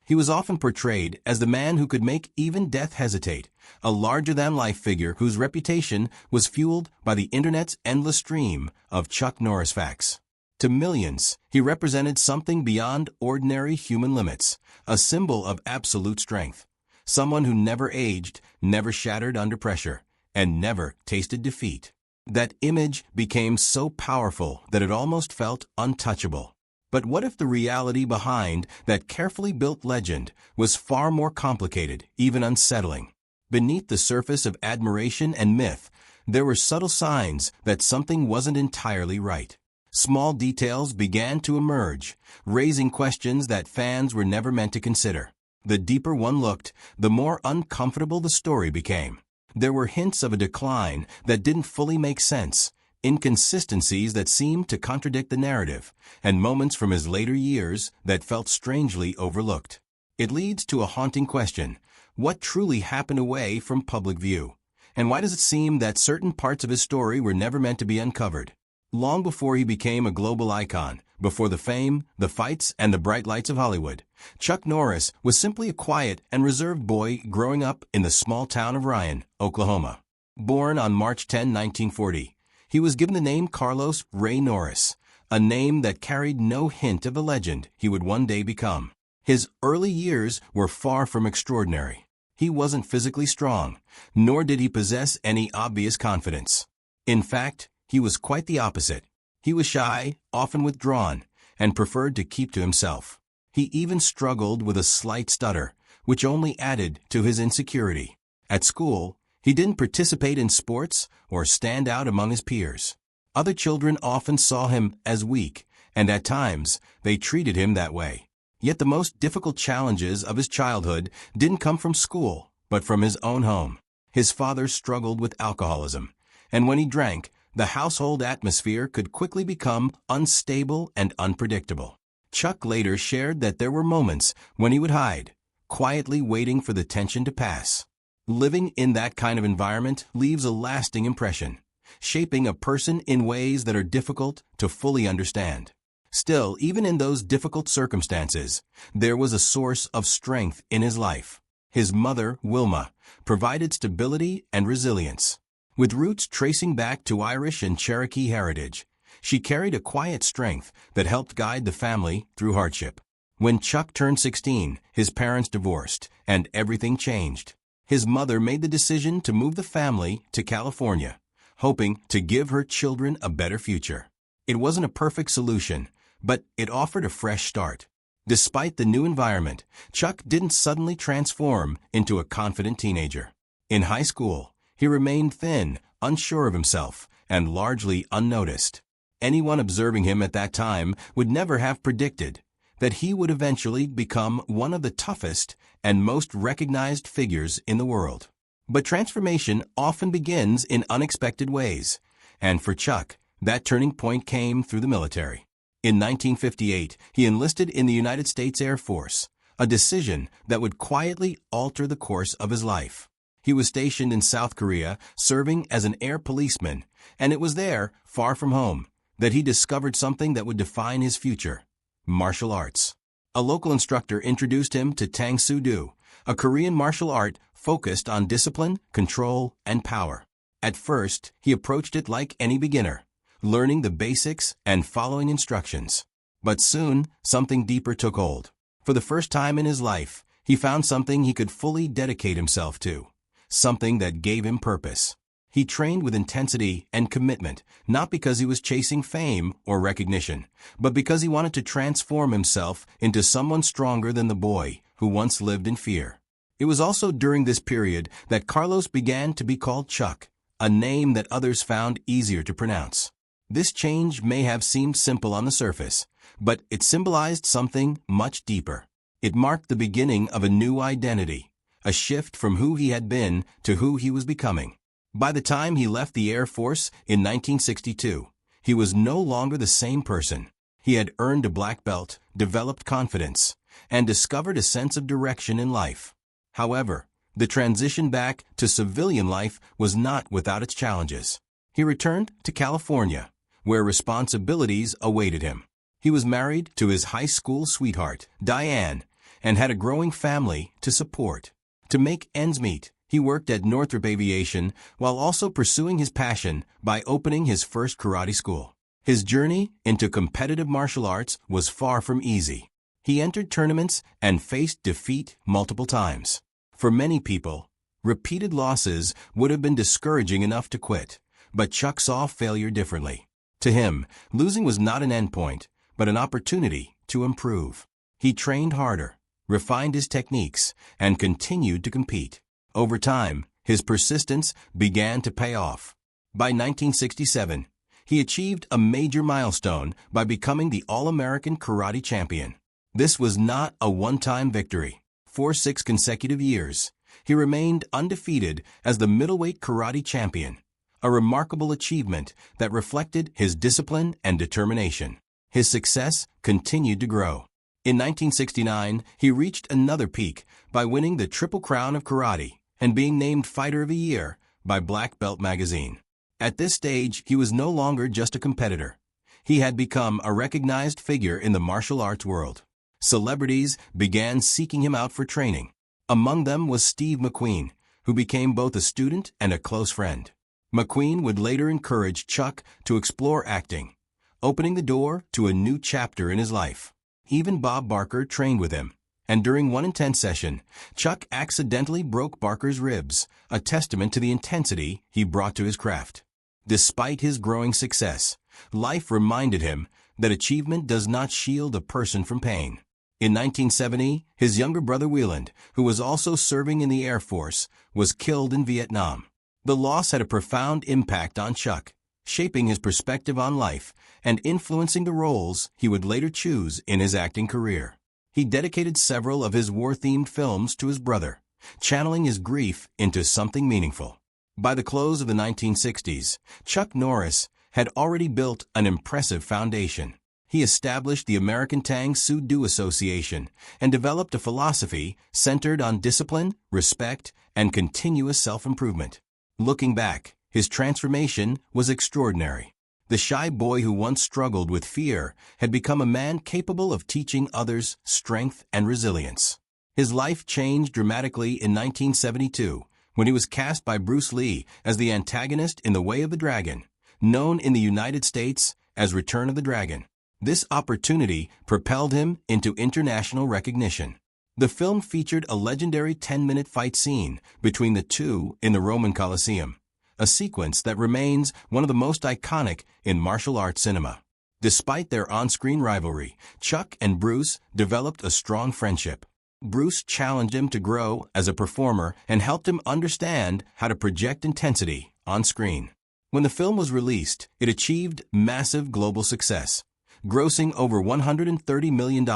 He was often portrayed as the man who could make even death hesitate, a larger-than-life figure whose reputation was fueled by the internet's endless stream of Chuck Norris facts. To millions, he represented something beyond ordinary human limits, a symbol of absolute strength. Someone who never aged, never shattered under pressure, and never tasted defeat. That image became so powerful that it almost felt untouchable. But what if the reality behind that carefully built legend was far more complicated, even unsettling? Beneath the surface of admiration and myth, there were subtle signs that something wasn't entirely right. Small details began to emerge, raising questions that fans were never meant to consider. The deeper one looked, the more uncomfortable the story became. There were hints of a decline that didn't fully make sense, inconsistencies that seemed to contradict the narrative, and moments from his later years that felt strangely overlooked. It leads to a haunting question: what truly happened away from public view? And why does it seem that certain parts of his story were never meant to be uncovered? Long before he became a global icon, before the fame, the fights, and the bright lights of Hollywood, Chuck Norris was simply a quiet and reserved boy growing up in the small town of Ryan, Oklahoma. Born on March 10, 1940, he was given the name Carlos Ray Norris, a name that carried no hint of the legend he would one day become. His early years were far from extraordinary. He wasn't physically strong, nor did he possess any obvious confidence. In fact, he was quite the opposite. He was shy, often withdrawn, and preferred to keep to himself. He even struggled with a slight stutter, which only added to his insecurity. At school, he didn't participate in sports or stand out among his peers. Other children often saw him as weak, and at times, they treated him that way. Yet the most difficult challenges of his childhood didn't come from school, but from his own home. His father struggled with alcoholism, and when he drank, the household atmosphere could quickly become unstable and unpredictable. Chuck later shared that there were moments when he would hide, quietly waiting for the tension to pass. Living in that kind of environment leaves a lasting impression, shaping a person in ways that are difficult to fully understand. Still, even in those difficult circumstances, there was a source of strength in his life. His mother, Wilma, provided stability and resilience. With roots tracing back to Irish and Cherokee heritage, she carried a quiet strength that helped guide the family through hardship. When Chuck turned 16, his parents divorced, and everything changed. His mother made the decision to move the family to California, hoping to give her children a better future. It wasn't a perfect solution, but it offered a fresh start. Despite the new environment, Chuck didn't suddenly transform into a confident teenager. In high school, he remained thin, unsure of himself, and largely unnoticed. Anyone observing him at that time would never have predicted that he would eventually become one of the toughest and most recognized figures in the world. But transformation often begins in unexpected ways, and for Chuck, that turning point came through the military. In 1958, he enlisted in the United States Air Force, a decision that would quietly alter the course of his life. He was stationed in South Korea, serving as an air policeman, and it was there, far from home, that he discovered something that would define his future: martial arts. A local instructor introduced him to Tang Soo Do, a Korean martial art focused on discipline, control, and power. At first, he approached it like any beginner, learning the basics and following instructions. But soon, something deeper took hold. For the first time in his life, he found something he could fully dedicate himself to. Something that gave him purpose. He trained with intensity and commitment, not because he was chasing fame or recognition, but because he wanted to transform himself into someone stronger than the boy who once lived in fear. It was also during this period that Carlos began to be called Chuck, a name that others found easier to pronounce. This change may have seemed simple on the surface, but it symbolized something much deeper. It marked the beginning of a new identity, a shift from who he had been to who he was becoming. By the time he left the Air Force in 1962, he was no longer the same person. He had earned a black belt, developed confidence, and discovered a sense of direction in life. However, the transition back to civilian life was not without its challenges. He returned to California, where responsibilities awaited him. He was married to his high school sweetheart, Diane, and had a growing family to support. To make ends meet, he worked at Northrop Aviation while also pursuing his passion by opening his first karate school. His journey into competitive martial arts was far from easy. He entered tournaments and faced defeat multiple times. For many people, repeated losses would have been discouraging enough to quit, but Chuck saw failure differently. To him, losing was not an endpoint, but an opportunity to improve. He trained harder, refined his techniques, and continued to compete. Over time, his persistence began to pay off. By 1967, he achieved a major milestone by becoming the All-American Karate Champion. This was not a one-time victory. For 6 consecutive years, he remained undefeated as the middleweight karate champion, a remarkable achievement that reflected his discipline and determination. His success continued to grow. In 1969, he reached another peak by winning the Triple Crown of Karate and being named Fighter of the Year by Black Belt magazine. At this stage, he was no longer just a competitor. He had become a recognized figure in the martial arts world. Celebrities began seeking him out for training. Among them was Steve McQueen, who became both a student and a close friend. McQueen would later encourage Chuck to explore acting, opening the door to a new chapter in his life. Even Bob Barker trained with him, and during one intense session, Chuck accidentally broke Barker's ribs, a testament to the intensity he brought to his craft. Despite his growing success, life reminded him that achievement does not shield a person from pain. In 1970, his younger brother Wieland, who was also serving in the Air Force, was killed in Vietnam. The loss had a profound impact on Chuck, shaping his perspective on life and influencing the roles he would later choose in his acting career. He dedicated several of his war-themed films to his brother, channeling his grief into something meaningful. By the close of the 1960s, Chuck Norris had already built an impressive foundation. He established the American Tang Soo Do Association and developed a philosophy centered on discipline, respect, and continuous self-improvement. Looking back, his transformation was extraordinary. The shy boy who once struggled with fear had become a man capable of teaching others strength and resilience. His life changed dramatically in 1972 when he was cast by Bruce Lee as the antagonist in The Way of the Dragon, known in the United States as Return of the Dragon. This opportunity propelled him into international recognition. The film featured a legendary 10-minute fight scene between the two in the Roman Colosseum, a sequence that remains one of the most iconic in martial arts cinema. Despite their on-screen rivalry, Chuck and Bruce developed a strong friendship. Bruce challenged him to grow as a performer and helped him understand how to project intensity on screen. When the film was released, it achieved massive global success, grossing over $130 million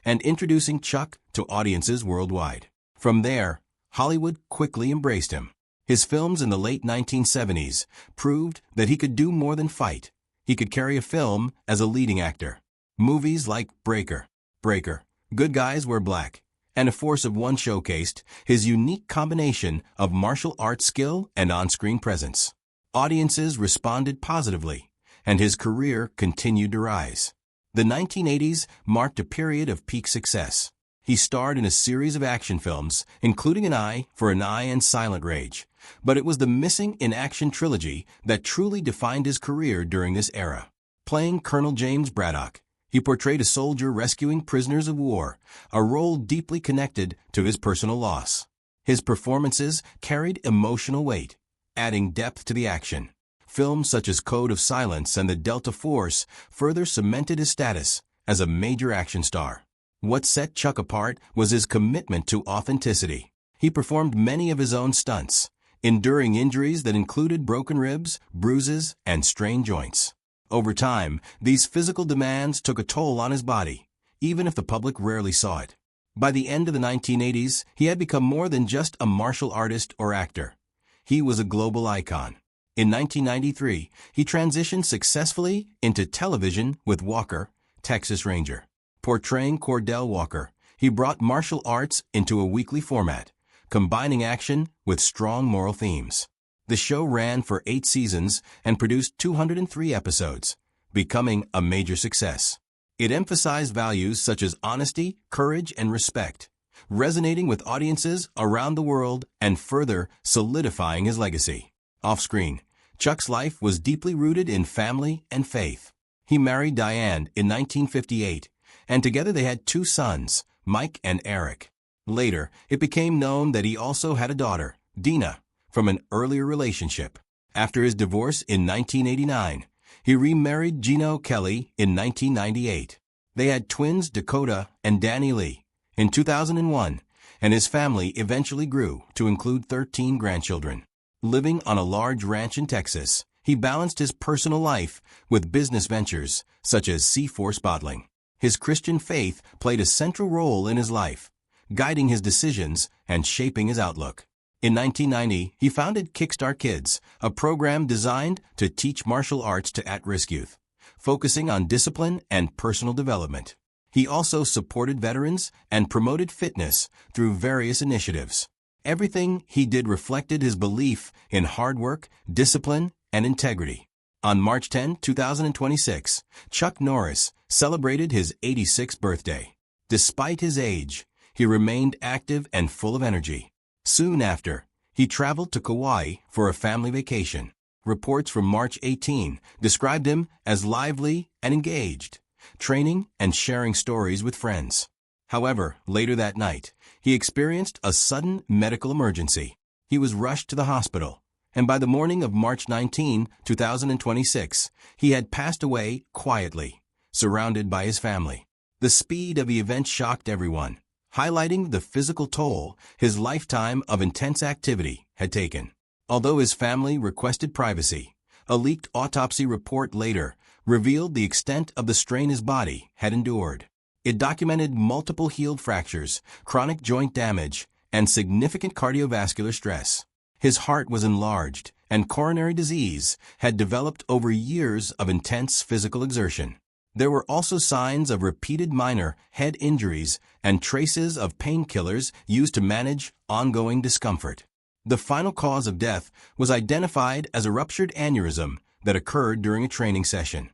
and introducing Chuck to audiences worldwide. From there, Hollywood quickly embraced him. His films in the late 1970s proved that he could do more than fight. He could carry a film as a leading actor. Movies like Breaker, Good Guys Wear Black, and A Force of One showcased his unique combination of martial arts skill and on-screen presence. Audiences responded positively, and his career continued to rise. The 1980s marked a period of peak success. He starred in a series of action films, including An Eye for an Eye and Silent Rage, but it was the Missing in Action trilogy that truly defined his career during this era. Playing Colonel James Braddock, he portrayed a soldier rescuing prisoners of war, a role deeply connected to his personal loss. His performances carried emotional weight, adding depth to the action. Films such as Code of Silence and The Delta Force further cemented his status as a major action star. What set Chuck apart was his commitment to authenticity. He performed many of his own stunts, enduring injuries that included broken ribs, bruises, and strained joints. Over time, these physical demands took a toll on his body, even if the public rarely saw it. By the end of the 1980s, he had become more than just a martial artist or actor. He was a global icon. In 1993, he transitioned successfully into television with Walker, Texas Ranger. Portraying Cordell Walker, he brought martial arts into a weekly format, combining action with strong moral themes. The show ran for 8 seasons and produced 203 episodes, becoming a major success. It emphasized values such as honesty, courage, and respect, resonating with audiences around the world and further solidifying his legacy. Off-screen, Chuck's life was deeply rooted in family and faith. He married Diane in 1958, and together they had 2 sons, Mike and Eric. Later, it became known that he also had a daughter, Dina, from an earlier relationship. After his divorce in 1989, he remarried Gino Kelly in 1998. They had twins Dakota and Danny Lee in 2001, and his family eventually grew to include 13 grandchildren. Living on a large ranch in Texas, he balanced his personal life with business ventures such as Sea-Force Bottling. His Christian faith played a central role in his life, guiding his decisions and shaping his outlook. In 1990, he founded Kickstart Kids, a program designed to teach martial arts to at-risk youth, focusing on discipline and personal development. He also supported veterans and promoted fitness through various initiatives. Everything he did reflected his belief in hard work, discipline, and integrity. On March 10, 2026, Chuck Norris celebrated his 86th birthday. Despite his age, he remained active and full of energy. Soon after, he traveled to Kauai for a family vacation. Reports from March 18 described him as lively and engaged, training and sharing stories with friends. However, later that night, he experienced a sudden medical emergency. He was rushed to the hospital, and by the morning of March 19, 2026, he had passed away quietly, surrounded by his family. The speed of the event shocked everyone, highlighting the physical toll his lifetime of intense activity had taken. Although his family requested privacy, a leaked autopsy report later revealed the extent of the strain his body had endured. It documented multiple healed fractures, chronic joint damage, and significant cardiovascular stress. His heart was enlarged, and coronary disease had developed over years of intense physical exertion. There were also signs of repeated minor head injuries and traces of painkillers used to manage ongoing discomfort. The final cause of death was identified as a ruptured aneurysm that occurred during a training session.